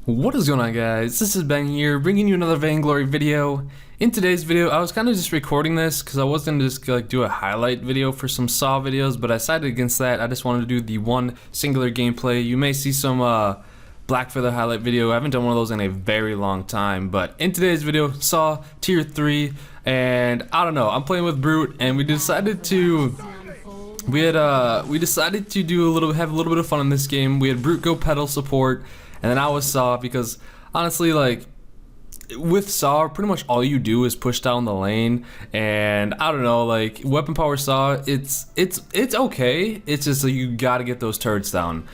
What is going on, guys? This is Ben here, bringing you another Vainglory video. In today's video, I was kind of just recording this because I was going to just like do a highlight video for some Saw videos, but I decided against that. I just wanted to do the one singular gameplay. You may see some Black Feather highlight video. I haven't done one of those in a very long time, but in today's video, Saw Tier 3, and I don't know, I'm playing with Brute, and we decided to have a little bit of fun in this game. We had Brute go pedal support, and then I was Saw because honestly, like, with Saw, pretty much all you do is push down the lane, and I don't know, like, weapon power Saw, it's okay. It's just like you gotta get those turrets down.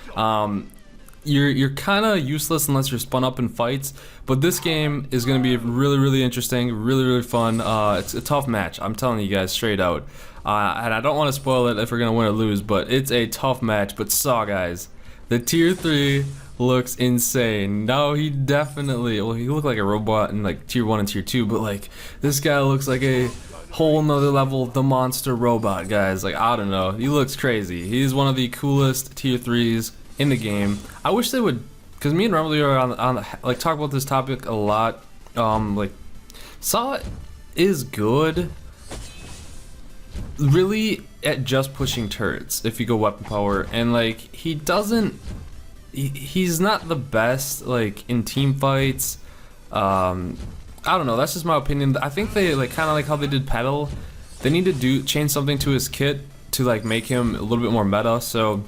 You're kind of useless unless you're spun up in fights, but this game is gonna be really interesting, really fun. It's a tough match, I'm telling you guys straight out, and I don't want to spoil it if we're gonna win or lose, but it's a tough match. But Saw, guys, the Tier 3 looks insane. No, he definitely, well, he looked like a robot in like Tier 1 and Tier 2, but like this guy looks like a whole nother level, the monster robot, guys. Like, I don't know, he looks crazy. He's one of the coolest Tier 3s in the game. I wish they would, because me and Rumbley are on like talk about this topic a lot. Like, Saw is good really at just pushing turrets if you go weapon power, and like he's not the best like in team fights. I don't know, that's just my opinion. I think they like kind of like how they did pedal, they need to change something to his kit to like make him a little bit more meta. So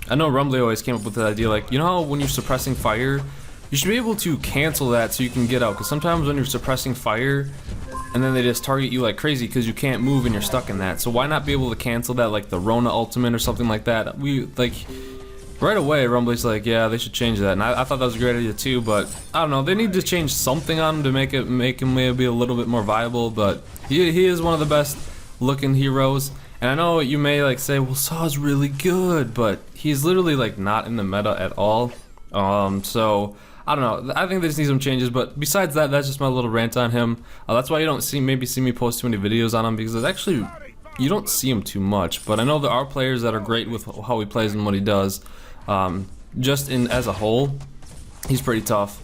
I know Rumbley always came up with the idea, like, you know how when you're suppressing fire, you should be able to cancel that so you can get out, because sometimes when you're suppressing fire and then they just target you like crazy because you can't move and you're stuck in that. So why not be able to cancel that, like the Rona ultimate or something like that? We like right away, Rumbley's like, yeah, they should change that, and I thought that was a great idea too. But I don't know, they need to change something on him to make him maybe a little bit more viable. But he is one of the best looking heroes, and I know you may like say, well, Saw's really good, but he's literally like not in the meta at all. So I don't know, I think they just need some changes. But besides that, that's just my little rant on him. That's why you don't maybe see me post too many videos on him, because it's actually, you don't see him too much. But I know there are players that are great with how he plays and what he does. Just as a whole, he's pretty tough.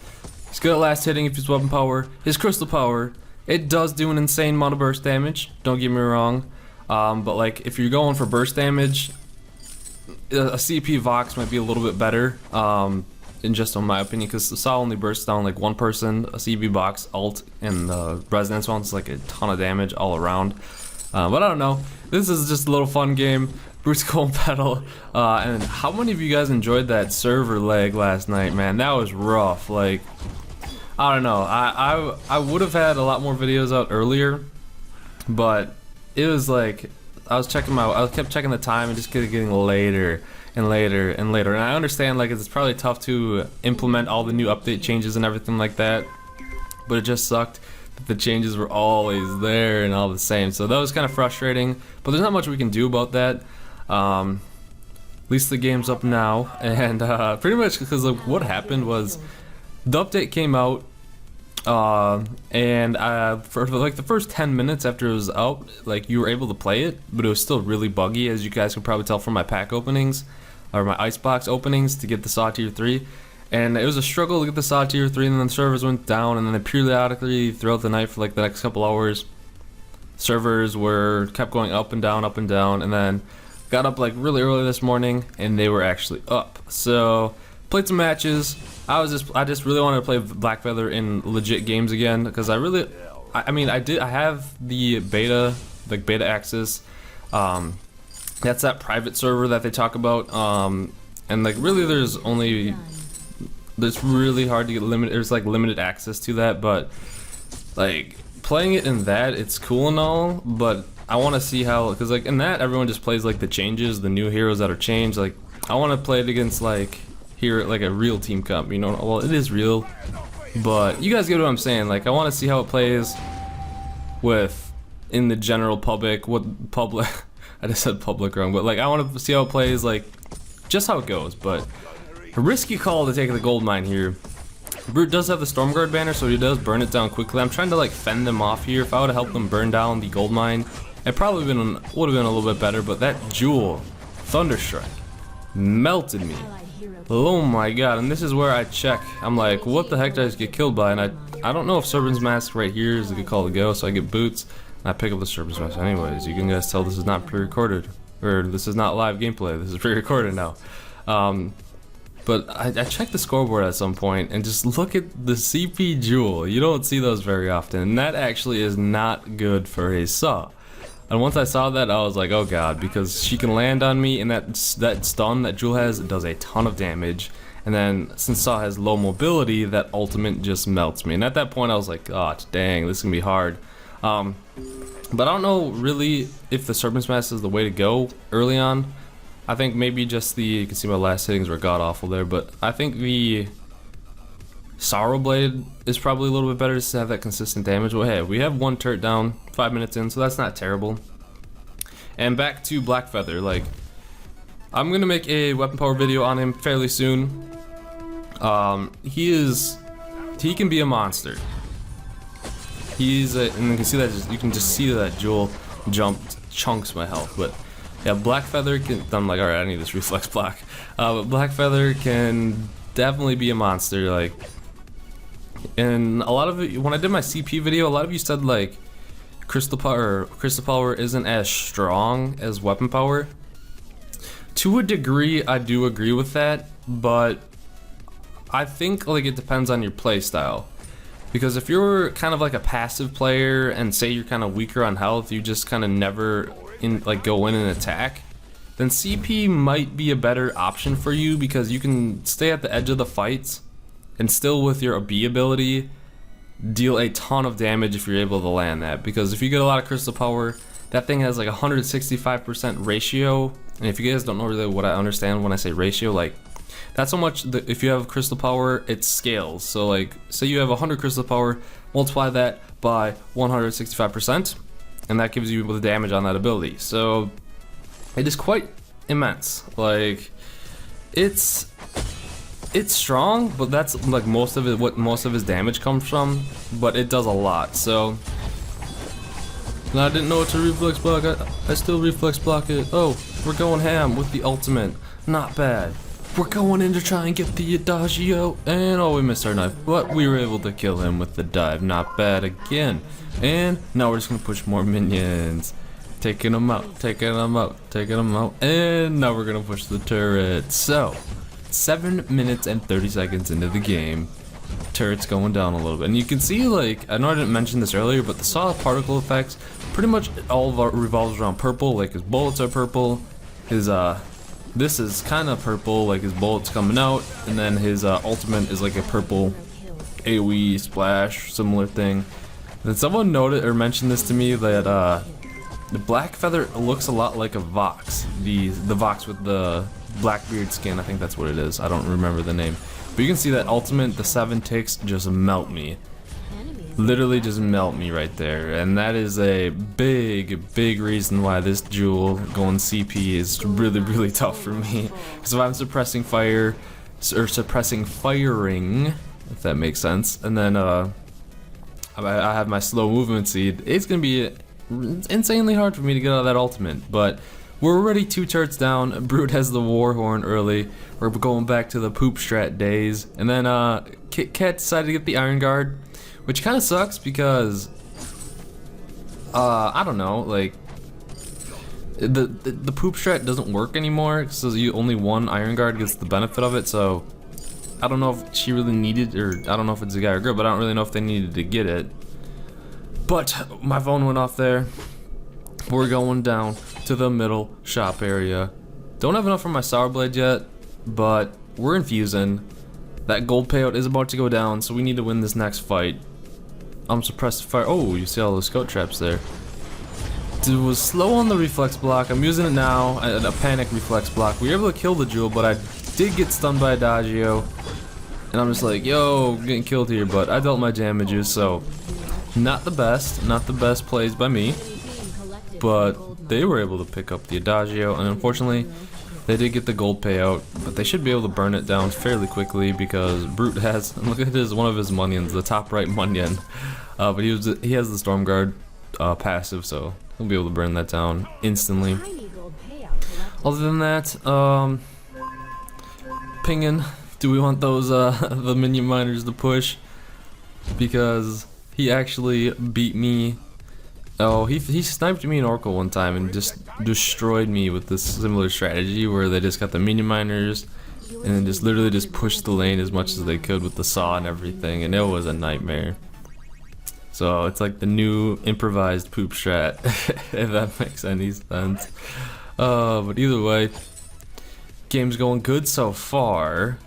He's good at last hitting if he's weapon power. His crystal power, it does do an insane amount of burst damage, don't get me wrong. But like, if you're going for burst damage, a CP Vox might be a little bit better, in my opinion, because the Saw only bursts down like one person. A CP Vox ult and the resonance one's like a ton of damage all around. But I don't know, this is just a little fun game. Brute's going pedal, and how many of you guys enjoyed that server lag last night, man? That was rough. Like, I don't know, I would have had a lot more videos out earlier, but it was like, I kept checking the time and just getting later and later and later. And I understand, like, it's probably tough to implement all the new update changes and everything like that, but it just sucked that the changes were always there and all the same. So that was kind of frustrating, but there's not much we can do about that. At least the game's up now, and pretty much because like, what happened was the update came out, and for like the first 10 minutes after it was out, like, you were able to play it, but it was still really buggy, as you guys can probably tell from my pack openings or my icebox openings to get the Saw Tier 3. And it was a struggle to get the Saw Tier 3, and then the servers went down, and then periodically throughout the night for like the next couple hours, servers kept going up and down, and then got up like really early this morning, and they were actually up. So played some matches. I just really wanted to play Black Feather in legit games again, because I have the beta, like beta access. That's that private server that they talk about. And like, really, there's really hard to get there's like limited access to that, but like playing it in that, it's cool and all, but I want to see how, because like in that everyone just plays like the changes, the new heroes that are changed. Like, I want to play it against like like a real team comp, you know. Well, it is real, but you guys get what I'm saying. Like, I want to see how it plays in the general public. I just said public wrong, but like, I want to see how it plays, like just how it goes. But a risky call to take the gold mine here. Brute does have the Stormguard banner, so he does burn it down quickly. I'm trying to like fend them off here. If I would have helped them burn down the gold mine, it probably would have been a little bit better. But that Jewel Thunderstrike melted me. Oh my god, and this is where I check. I'm like, what the heck did I just get killed by? And I don't know if Serpent's Mask right here is a good call to go, so I get boots, and I pick up the Serpent's Mask anyways. You can guys tell this is not pre-recorded, or this is not live gameplay, this is pre-recorded now. But I checked the scoreboard at some point, and just look at the CP Jewel. You don't see those very often, and that actually is not good for a Saw. And once I saw that, I was like, oh god, because she can land on me, and that stun that Jewel has does a ton of damage. And then, since Saw has low mobility, that ultimate just melts me. And at that point, I was like, oh dang, this is gonna be hard. But I don't know really if the Serpent's Mask is the way to go early on. I think maybe just you can see my last hittings were god awful there, but I think the Sorrow Blade is probably a little bit better just to have that consistent damage. Well, hey, we have one turret down 5 minutes in, so that's not terrible. And back to Black Feather, like, I'm gonna make a weapon power video on him fairly soon. He can be a monster. And you can see that you can just see that Jewel jumped chunks my health, but yeah, Black Feather can. I'm like, all right, I need this reflex block. But Black Feather can definitely be a monster, like. And a lot of it, when I did my CP video, a lot of you said like crystal power isn't as strong as weapon power. To a degree, I do agree with that, but I think like it depends on your play style. Because if you're kind of like a passive player and say you're kind of weaker on health, you just kind of never go in and attack, then CP might be a better option for you because you can stay at the edge of the fights and still with your B ability deal a ton of damage if you're able to land that. Because if you get a lot of crystal power, that thing has like 165% ratio, and if you guys don't know really what I understand when I say ratio, like that's how much if you have crystal power it scales. So like say you have 100 crystal power, multiply that by 165%, and that gives you the damage on that ability. So it is quite immense. Like it's strong, but that's like what most of his damage comes from, but it does a lot. So and I didn't know what to reflex block. I still reflex block it. Oh, we're going ham with the ultimate. Not bad. We're going in to try and get the Adagio, and oh, we missed our knife, but we were able to kill him with the dive. Not bad again. And now we're just gonna push more minions. Taking them out, taking them out, taking them out, and now we're gonna push the turret. So 7 minutes and 30 seconds into the game, turret's going down a little bit, and you can see, like, I know I didn't mention this earlier, but the Saw particle effects pretty much all revolves around purple. Like his bullets are purple, his this is kind of purple, like his bullets coming out, and then his ultimate is like a purple AoE splash, similar thing. And someone noted or mentioned this to me that the Black Feather looks a lot like a Vox, the Vox with the Blackbeard skin. I think that's what it is. I don't remember the name. But you can see that ultimate, the 7 ticks just melt me. Literally just melt me right there. And that is a big reason why this Jewel going CP is really tough for me. Because if I'm suppressing fire, or suppressing firing, if that makes sense, and then I have my slow movement seed, it's going to be insanely hard for me to get out of that ultimate. But we're already 2 turrets down. Brute has the war horn early. We're going back to the poop strat days. And then Kit Kat decided to get the Iron Guard, which kind of sucks because I don't know, like the poop strat doesn't work anymore, so you only one Iron Guard gets the benefit of it. So I don't know if she really needed, or I don't know if it's a guy or girl, but I don't really know if they needed to get it. But my phone went off there. We're going down to the middle shop area. Don't have enough for my Sour Blade yet, but we're infusing. That gold payout is about to go down, so we need to win this next fight. I'm suppressed fire. Oh, you see all those scout traps there. It was slow on the reflex block. I'm using it now, a panic reflex block. We were able to kill the Jewel, but I did get stunned by Adagio. And I'm just like, yo, getting killed here, but I dealt my damages, so not the best plays by me. But they were able to pick up the Adagio, and unfortunately they did get the gold payout, but they should be able to burn it down fairly quickly because Brute has, look at one of his minions, the top right minion, but he has the Storm Guard passive, so he'll be able to burn that down instantly. Other than that, pinging. Do we want those the minion miners to push? Because he actually beat me. Oh, he sniped me in Oracle one time and just destroyed me with this similar strategy where they just got the minion miners and then just literally just pushed the lane as much as they could with the saw and everything, and it was a nightmare. So it's like the new improvised poop strat, if that makes any sense. But either way, game's going good so far.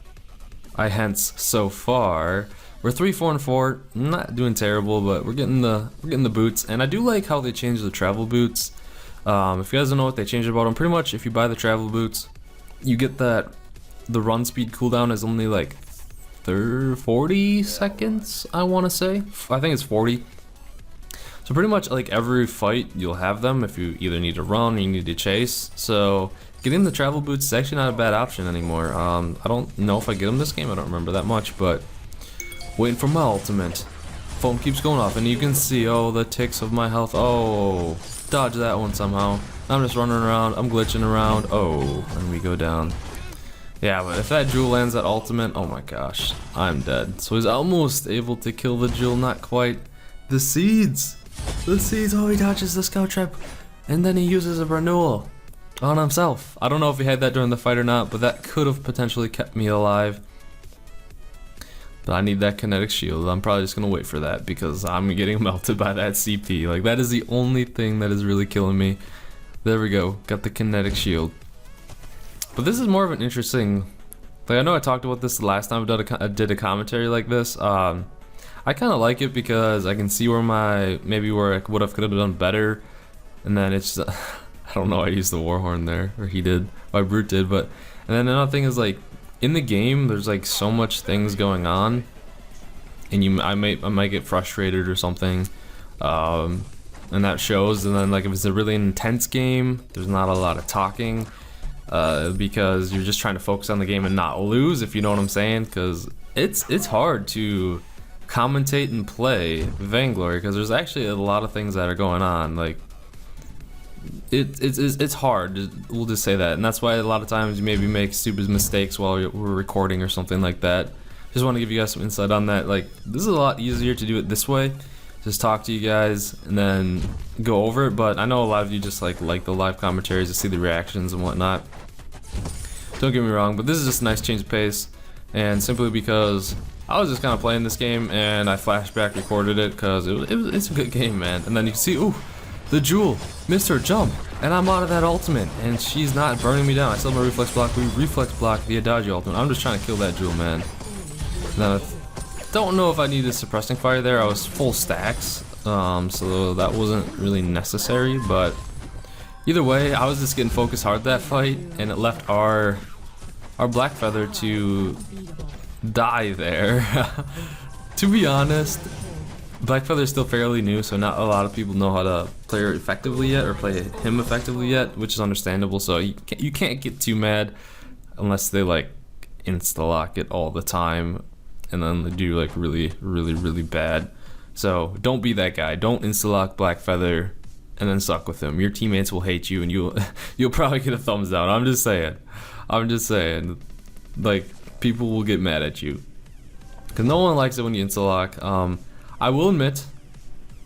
So far. We're 3-4-4, not doing terrible, but we're getting the boots, and I do like how they changed the travel boots. If you guys don't know what they changed about them, pretty much if you buy the travel boots, you get that the run speed cooldown is only like 40 seconds, I want to say. I think it's 40. So pretty much like every fight you'll have them if you either need to run or you need to chase. So getting the travel boots is actually not a bad option anymore. I don't know if I get them this game, I don't remember that much, but waiting for my ultimate. Foam keeps going off and you can see, oh, the ticks of my health. Oh, dodge that one somehow. I'm just running around, I'm glitching around. Oh, and we go down. Yeah, but if that jewel lands that ultimate, oh my gosh, I'm dead. So he's almost able to kill the jewel, not quite. The seeds, oh, he dodges the scout trap, and then he uses a renewal on himself. I don't know if he had that during the fight or not, but that could have potentially kept me alive. But I need that kinetic shield. I'm probably just gonna wait for that because I'm getting melted by that CP. Like, that is the only thing that is really killing me. There we go, got the kinetic shield. But this is more of an interesting, like, I know I talked about this the last time I did a commentary like this. I kind of like it because I can see where where I could have done better, and then it's I don't know, I used the Warhorn there, or he did, or Brute did, but, and then another thing is, like, in the game there's like so much things going on, and I might get frustrated or something, and that shows. And then, like, if it's a really intense game, there's not a lot of talking. Because you're just trying to focus on the game and not lose, if you know what I'm saying, because it's hard to commentate and play Vainglory because there's actually a lot of things that are going on. Like, it's hard, we'll just say that, and that's why a lot of times you maybe make stupid mistakes while we're recording or something like that. Just want to give you guys some insight on that. Like, this is a lot easier to do it this way, just talk to you guys and then go over it. But I know a lot of you just like the live commentaries to see the reactions and whatnot. Don't get me wrong, but this is just a nice change of pace, and simply because I was just kind of playing this game and I flashback recorded it because it's a good game, man. And then you can see, ooh, the jewel missed her jump, and I'm out of that ultimate, and she's not burning me down. I still have my reflex block. We reflex block the Adagio ultimate. I'm just trying to kill that jewel, man. Now, don't know if I needed suppressing fire there. I was full stacks, so that wasn't really necessary, but either way, I was just getting focused hard that fight, and it left our Black Feather to die there. To be honest, Black Feather is still fairly new, so not a lot of people know how to play her effectively yet, or play him effectively yet, which is understandable. So you can't get too mad unless they like insta-lock it all the time, and then they do like really bad. So don't be that guy. Don't insta-lock Black Feather and then suck with him. Your teammates will hate you, and you'll probably get a thumbs down. I'm just saying, like, people will get mad at you because no one likes it when you insta-lock. I will admit,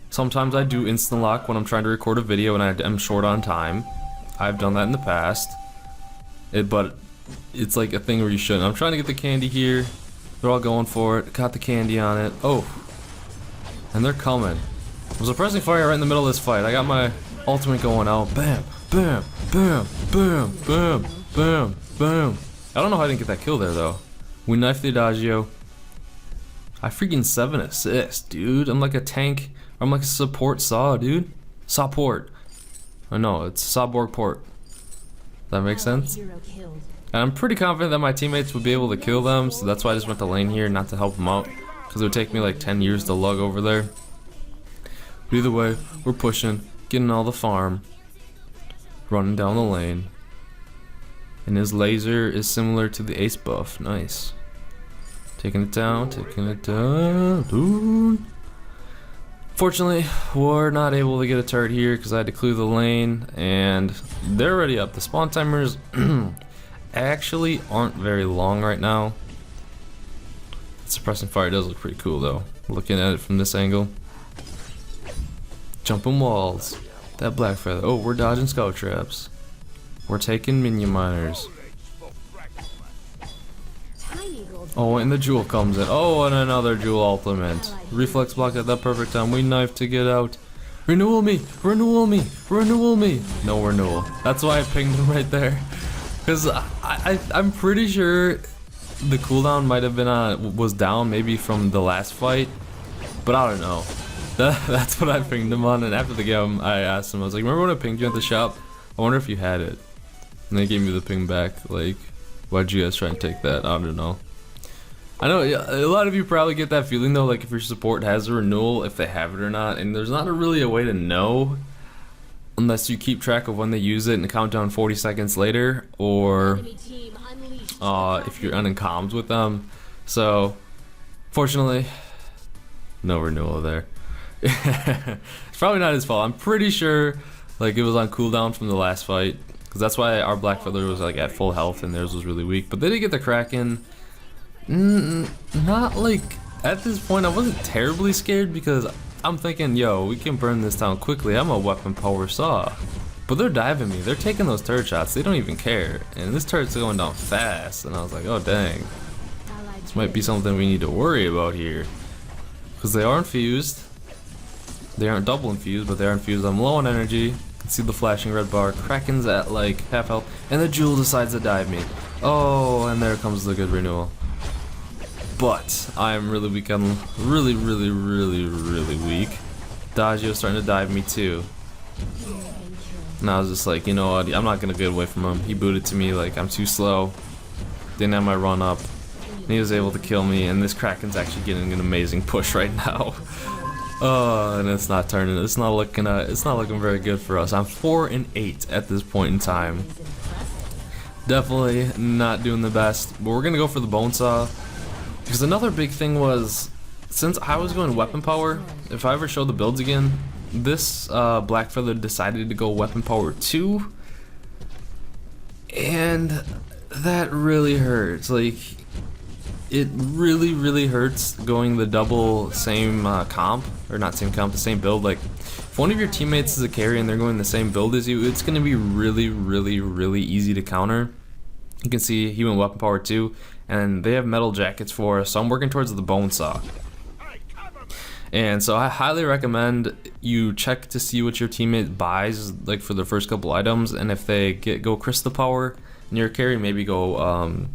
sometimes I do instant lock when I'm trying to record a video and I'm short on time. I've done that in the past, but it's like a thing where you shouldn't. I'm trying to get the candy here. They're all going for it. Got the candy on it. Oh, and they're coming. I was suppressing fire right in the middle of this fight. I got my ultimate going out. Bam, bam, bam, bam, bam, bam, bam. I don't know how I didn't get that kill there though. We knifed the Adagio. I freaking 7 assists, dude. I'm like a tank. I'm like a support saw, dude. SAWBorg. I know, it's SAWBorg port. Does that make sense? And I'm pretty confident that my teammates would be able to kill them, so that's why I just went to lane here, not to help them out, because it would take me like 10 years to lug over there. But either way, we're pushing, getting all the farm, running down the lane. And his laser is similar to the ace buff. Nice. Taking it down, dude. Fortunately, we're not able to get a turret here because I had to clear the lane, and they're already up. The spawn timer's actually aren't very long right now. Suppressing fire does look pretty cool though, looking at it from this angle. Jumping walls. That black feather. Oh, we're dodging scout traps. We're taking minion miners. Oh, and the jewel comes in. Oh, and another jewel ultimate. Reflex block at that perfect time. We knife to get out. Renewal me! Renewal me! Renewal me! No renewal. That's why I pinged him right there. Because I'm pretty sure the cooldown might have been was down maybe from the last fight. But I don't know. That's what I pinged him on. And after the game, I asked him, I was like, remember when I pinged you at the shop? I wonder if you had it. And they gave me the ping back. Like, why'd you guys try and take that? I don't know. I know a lot of you probably get that feeling though, like if your support has a renewal, if they have it or not, and there's not really a way to know unless you keep track of when they use it and count down 40 seconds later, or if you're in comms with them. So, fortunately, no renewal there. It's probably not his fault. I'm pretty sure like it was on cooldown from the last fight, because that's why our Black Feather was like at full health and theirs was really weak. But they did get the Kraken. Not like at this point I wasn't terribly scared, because I'm thinking, yo, we can burn this town quickly. I'm a weapon power saw. But they're diving me. They're taking those turret shots. They don't even care. And this turret's going down fast. And I was like, oh dang. This might be something we need to worry about here. Because they are infused. They aren't double infused, but they are infused. I'm low on energy. You can see the flashing red bar. Kraken's at like half health. And the Jewel decides to dive me. Oh, and there comes the good renewal. But I am really weak. I'm really weak. Daggio's starting to dive me too. And I was just like, you know what, I'm not gonna get away from him. He booted to me like I'm too slow. Didn't have my run up. And he was able to kill me, and this Kraken's actually getting an amazing push right now. Oh, and it's not turning. It's not looking very good for us. I'm 4-8 at this point in time. Definitely not doing the best. But we're gonna go for the bone saw. Because another big thing was, since I was going weapon power, if I ever show the builds again, this Black Feather decided to go weapon power 2, and that really hurts. Like, it really hurts going the double same comp, or not same comp, the same build. Like, if one of your teammates is a carry and they're going the same build as you, it's going to be really easy to counter. You can see he went weapon power 2, and they have metal jackets for us, so I'm working towards the bone saw. And so I highly recommend you check to see what your teammate buys, like for the first couple items, and if they go crystal power and you're a carry, maybe go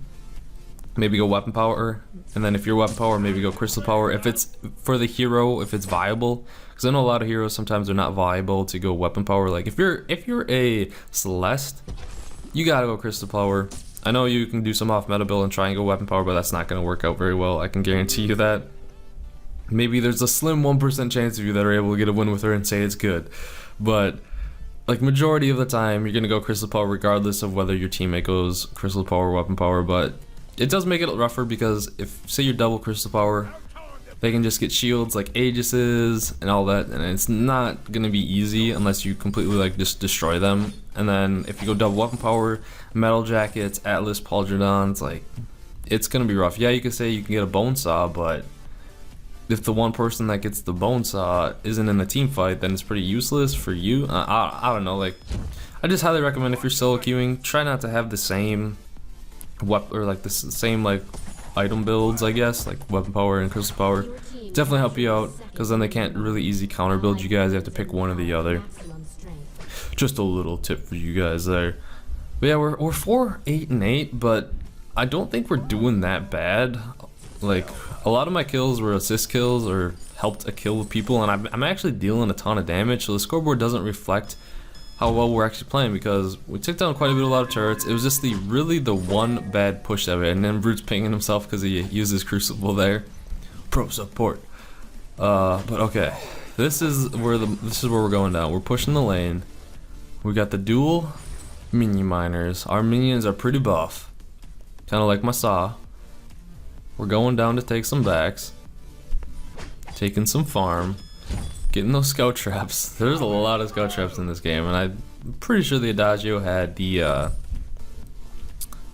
weapon power, and then if you're weapon power, maybe go crystal power. If it's for the hero, if it's viable, because I know a lot of heroes sometimes they're not viable to go weapon power. Like if you're a Celeste, you gotta go crystal power. I know you can do some off meta build and try and go weapon power, but that's not going to work out very well. I can guarantee you that. Maybe there's a slim 1% chance of you that are able to get a win with her and say it's good. But like majority of the time, you're going to go crystal power regardless of whether your teammate goes crystal power or weapon power. But it does make it rougher, because if, say you're double crystal power, they can just get shields like Aegis's and all that, and it's not going to be easy unless you completely like just destroy them. And then if you go double weapon power, metal jackets, Atlas, Pauldrons, like it's going to be rough. Yeah, you could say you can get a bone saw, but if the one person that gets the bone saw isn't in the team fight, then it's pretty useless for you. I don't know, like I just highly recommend if you're solo queuing, try not to have the same weapon or like the same like item builds, I guess, like weapon power and crystal power. Definitely help you out, because then they can't really easy counter build you guys. You have to pick one or the other. Just a little tip for you guys there. But yeah, we're 4-8-8, but I don't think we're doing that bad. Like a lot of my kills were assist kills or helped a kill with people, and I'm actually dealing a ton of damage. So the scoreboard doesn't reflect how well we're actually playing, because we took down quite a lot of turrets. It was just the one bad push of it, and then Brute's pinging himself because he used his crucible there. Pro support. But okay, this is where we're going down. We're pushing the lane. We got the dual minion miners. Our minions are pretty buff, kind of like my saw. We're going down to take some backs, taking some farm. Getting those scout traps. There's a lot of scout traps in this game, and I'm pretty sure the Adagio had the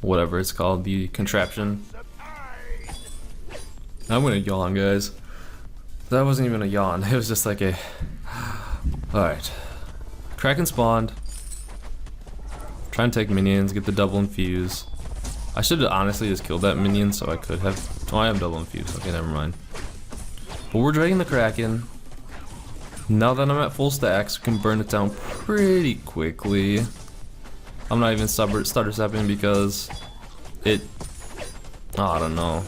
whatever it's called, the contraption. I'm gonna yawn, guys. That wasn't even a yawn, it was just like a... Alright. Kraken spawned. Try and take minions, get the double infuse. I should have honestly just killed that minion so I could have... Oh, I am double infused, okay, never mind. But we're dragging the Kraken. Now that I'm at full stacks, we can burn it down pretty quickly. I'm not even stutter stepping because it... Oh, I don't know.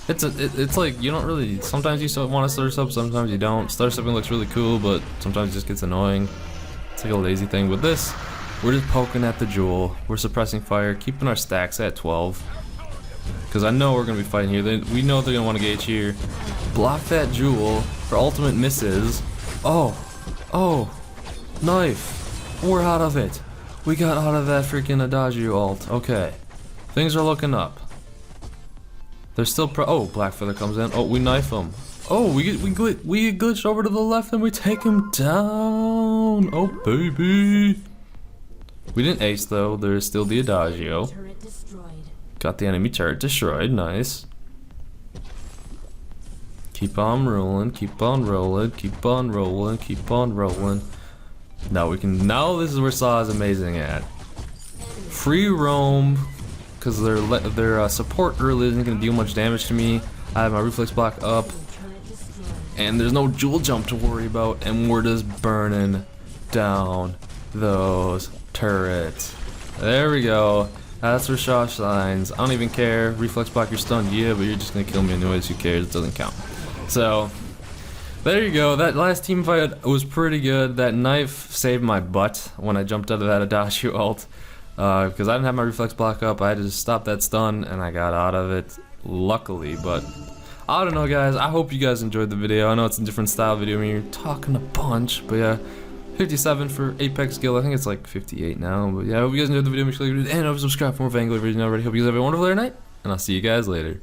It's like you don't really... Sometimes you want to stutter step, sometimes you don't. Stutter stepping looks really cool, but sometimes it just gets annoying. It's like a lazy thing. With this, we're just poking at the jewel. We're suppressing fire, keeping our stacks at 12. Because I know we're going to be fighting here. We know they're going to want to gauge here. Block that jewel. Her ultimate misses. Oh. Oh. Knife. We're out of it. We got out of that freaking Adagio ult. Okay. Things are looking up. They're still oh, Black Feather comes in. Oh, we knife him. Oh, we glitched over to the left and we take him down. Oh, baby. We didn't ace though. There's still the Adagio. Got the enemy turret destroyed. Nice. Keep on rolling. Keep on rolling. Keep on rolling. Keep on rolling. Now we can. Now this is where Saw is amazing at. Free roam. Because their support early isn't going to do much damage to me. I have my reflex block up. And there's no jewel jump to worry about. And we're just burning down those turrets. There we go. That's where Shaw shines. I don't even care. Reflex block, you're stunned. Yeah, but you're just going to kill me anyways. Who cares? It doesn't count. So, there you go. That last team fight was pretty good. That knife saved my butt when I jumped out of that Adagio ult. Because I didn't have my reflex block up, I had to just stop that stun and I got out of it, luckily. But I don't know, guys, I hope you guys enjoyed the video. I know it's a different style video, I mean, you're talking a bunch, but yeah, 57 for Apex skill. I think it's like 58 now, but yeah, I hope you guys enjoyed the video. Make sure you like it and subscribe for more Vainglory videos already. Hope you guys have a wonderful night, and I'll see you guys later.